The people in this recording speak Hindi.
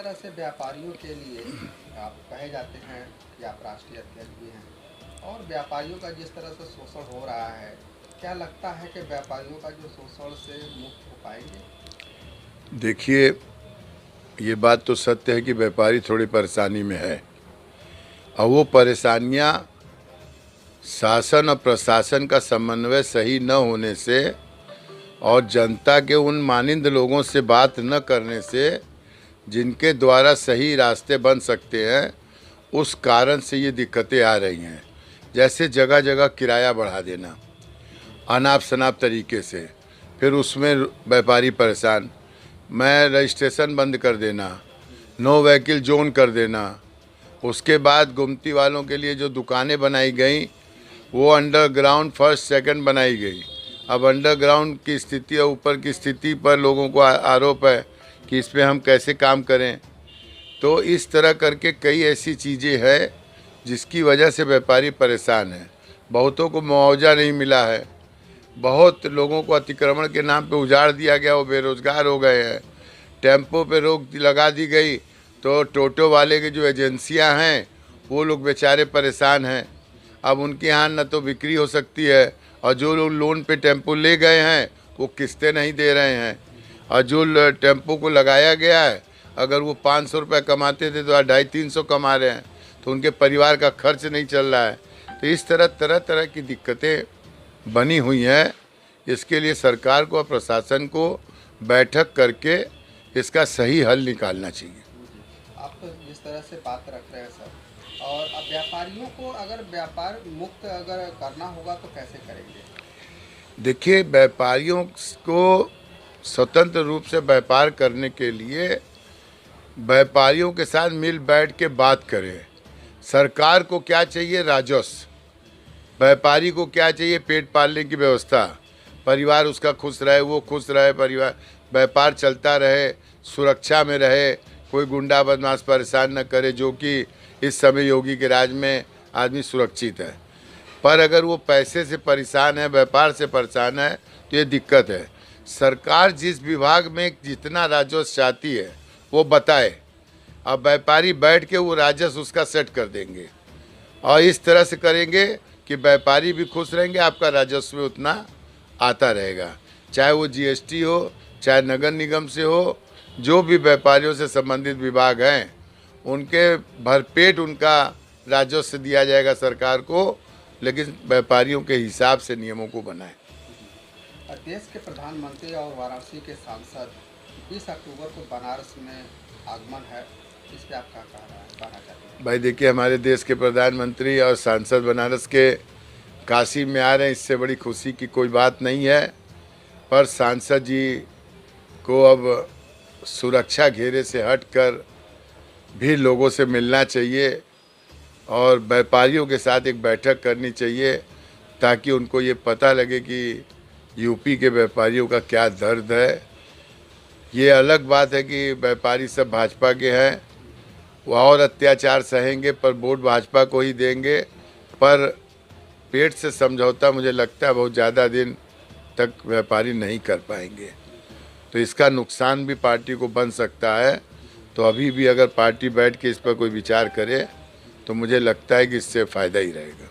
तरह से व्यापारियों के लिए आप कहे जाते हैं कि आप राष्ट्रीय अध्यक्ष भी हैं और व्यापारियों का जिस तरह से शोषण हो रहा है, क्या लगता है कि व्यापारियों का जो शोषण से मुक्त हो पाएंगे? देखिए, ये बात तो सत्य है कि व्यापारी थोड़ी परेशानी में है और वो परेशानियां शासन और प्रशासन का समन्वय सही न होने से और जनता के उन मानिंद लोगों से बात न करने से, जिनके द्वारा सही रास्ते बन सकते हैं, उस कारण से ये दिक्कतें आ रही हैं। जैसे जगह जगह किराया बढ़ा देना अनाप शनाप तरीके से, फिर उसमें व्यापारी परेशान, मैं रजिस्ट्रेशन बंद कर देना, नो व्हीकल जोन कर देना। उसके बाद गुमती वालों के लिए जो दुकानें बनाई गई वो अंडरग्राउंड फर्स्ट सेकंड बनाई गई। अब अंडरग्राउंड की स्थिति और ऊपर की स्थिति पर लोगों को आरोप है कि इस पे हम कैसे काम करें। तो इस तरह करके कई ऐसी चीज़ें हैं जिसकी वजह से व्यापारी परेशान है। बहुतों को मुआवजा नहीं मिला है, बहुत लोगों को अतिक्रमण के नाम पे उजाड़ दिया गया, वो बेरोजगार हो गए हैं। टेम्पो पे रोक लगा दी गई तो टोटो वाले की जो एजेंसियां हैं वो लोग बेचारे परेशान हैं। अब उनके यहाँ न तो बिक्री हो सकती है और जो लोग लोन पे टेम्पो ले गए हैं वो किस्तें नहीं दे रहे हैं, और जो टेम्पो को लगाया गया है अगर वो 500 रुपये कमाते थे तो आज 250-300 कमा रहे हैं, तो उनके परिवार का खर्च नहीं चल रहा है। तो इस तरह तरह तरह की दिक्कतें बनी हुई हैं। इसके लिए सरकार को और प्रशासन को बैठक करके इसका सही हल निकालना चाहिए। आप तो जिस तरह से बात रख रहे हैं सर, और अब व्यापारियों को अगर व्यापार मुक्त अगर करना होगा तो कैसे करेंगे? देखिए, व्यापारियों को स्वतंत्र रूप से व्यापार करने के लिए व्यापारियों के साथ मिल बैठ के बात करें। सरकार को क्या चाहिए? राजस्व। व्यापारी को क्या चाहिए? पेट पालने की व्यवस्था, परिवार उसका खुश रहे, वो खुश रहे, परिवार व्यापार चलता रहे, सुरक्षा में रहे, कोई गुंडा बदमाश परेशान न करे, जो कि इस समय योगी के राज में आदमी सुरक्षित है। पर अगर वो पैसे से परेशान है, व्यापार से परेशान है, तो ये दिक्कत है। सरकार जिस विभाग में जितना राजस्व चाहती है वो बताए, अब व्यापारी बैठ के वो राजस्व उसका सेट कर देंगे और इस तरह से करेंगे कि व्यापारी भी खुश रहेंगे, आपका राजस्व में उतना आता रहेगा। चाहे वो जीएसटी हो, चाहे नगर निगम से हो, जो भी व्यापारियों से संबंधित विभाग हैं उनके भरपेट उनका राजस्व दिया जाएगा सरकार को, लेकिन व्यापारियों के हिसाब से नियमों को बनाए। देश के प्रधानमंत्री और वाराणसी के सांसद 20 अक्टूबर को बनारस में आगमन है, इस पर आप क्या कहना चाहते हैं? भाई देखिए, हमारे देश के प्रधानमंत्री और सांसद बनारस के काशी में आ रहे हैं, इससे बड़ी खुशी की कोई बात नहीं है। पर सांसद जी को अब सुरक्षा घेरे से हटकर भी लोगों से मिलना चाहिए और व्यापारियों के साथ एक बैठक करनी चाहिए, ताकि उनको ये पता लगे कि यूपी के व्यापारियों का क्या दर्द है। ये अलग बात है कि व्यापारी सब भाजपा के हैं, वो और अत्याचार सहेंगे पर वोट भाजपा को ही देंगे, पर पेट से समझौता मुझे लगता है बहुत ज़्यादा दिन तक व्यापारी नहीं कर पाएंगे। तो इसका नुकसान भी पार्टी को बन सकता है। तो अभी भी अगर पार्टी बैठ के इस पर कोई विचार करे तो मुझे लगता है कि इससे फ़ायदा ही रहेगा।